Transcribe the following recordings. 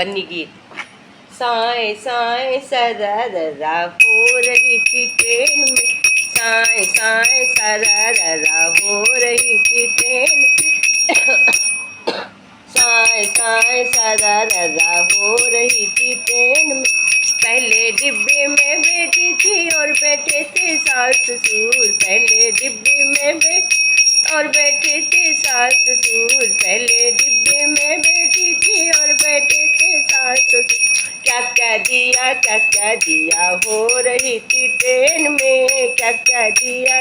बन्नी गीत। साए साए सरररा हो रही थी ट्रेन में, साए साए सरररा हो रही थी ट्रेन में, साए साए सरररा हो रही थी ट्रेन में। पहले डिब्बे में बैठी थी और बैठे थे सास ससुर, पहले डिब्बे में और बैठे थे सास ससुर, पहले डिब्बे में बैठी थी और बैठे थे सास ससुर। क्या क्या दिया हो रही थी ट्रेन में, क्या क्या दिया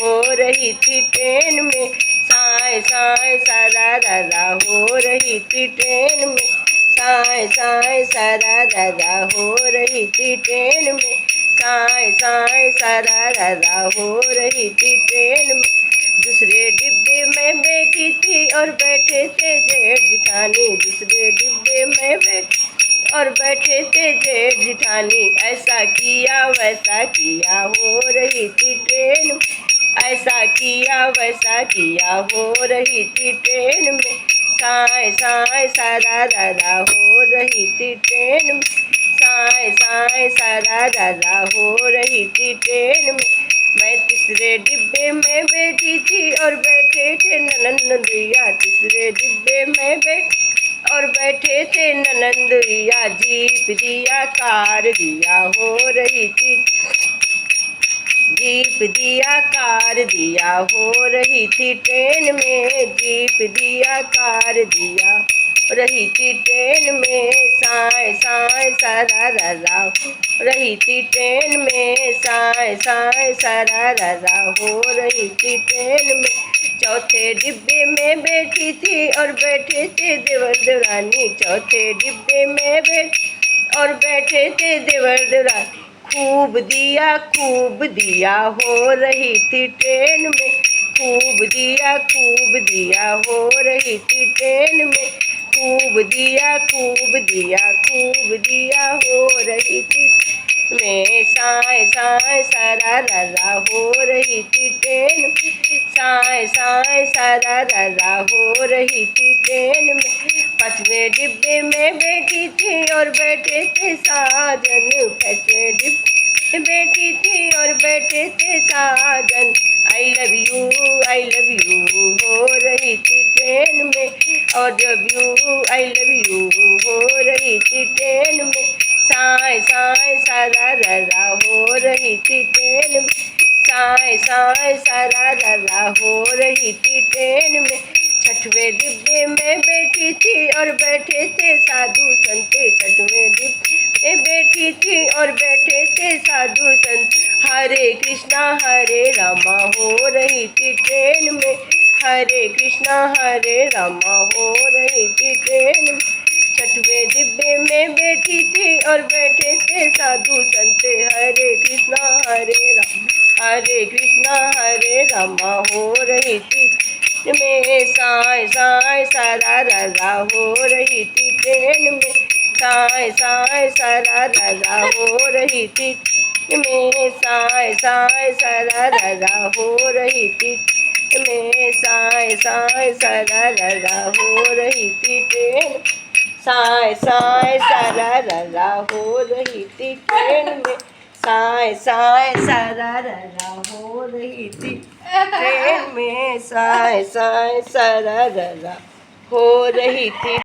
हो रही थी ट्रेन में। साए साए सरररा हो रही थी ट्रेन में, साए साए सरररा हो रही थी ट्रेन में, साए साए सरररा हो रही थी ट्रेन में। दूसरे डिब्बे में बैठी थी और बैठे थे जेठ जिठानी, दूसरे डिब्बे में और बैठे थे जेठ जिठानी। ऐसा किया वैसा किया हो रही थी ट्रेन, ऐसा किया वैसा किया हो रही थी ट्रेन में। साए साए सरररा हो रही थी ट्रेन में, साए साए सरररा हो रही थी ट्रेन में। मैं तीसरे डिब्बे में बैठी थी और बैठे थे ननंदुइया, तीसरे डिब्बे में और बैठे थे ननंदुइया। जीप दिया कार दिया हो रही थी, जीप दिया कार दिया हो रही थी ट्रेन में, जीप दिया कार दिया रही थी ट्रेन में। साए साए सरररा रही थी ट्रेन में, साए साए सरररा हो रही थी ट्रेन में। चौथे डिब्बे में बैठी थी और बैठे थे देवर देवरानी, चौथे डिब्बे में और बैठे थे देवर देवरानी। खूब दिया हो रही थी ट्रेन में, खूब दिया हो रही थी ट्रेन में, खूब दिया हो रही थी में। साए साए सरररा हो रही थी ट्रेन में, साए साए सरररा हो रही थी ट्रेन में। पांचवें डिब्बे में बैठी थी और बैठे थे साजन, पांचवें डिब्बे में बैठी थी और बैठे थे साजन। आई लव यू हो रही थी ट्रेन में, और जब यू आई लव यू हो रही थी ट्रेन में। साए साए सरररा हो रही थी ट्रेन में, साए साए सरररा हो रही थी ट्रेन में। छठवें डिब्बे में बैठी थी और बैठे थे साधु संत, छठवें डिब्बे में बैठी थी और बैठे थे साधु संत। हरे कृष्णा हो रही थी ट्रेन में, हरे कृष्णा हो रही थी ट्रेन में। छठवें डिब्बे में बैठी थी और बैठे थे साधु संत। हरे कृष्णा हरे रामा हो रही थी में। साए साए सरररा हो रही थी ट्रेन में, साए साए सरररा हो रही थी में, साए साए सरररा हो रही थी में, साए साए सरररा हो रही थी ट्रेन, साए साए सरररा हो रही थी ट्रेन में, साए साए सरररा हो रही थी ट्रेन में, साए साए सरररा हो रही थी।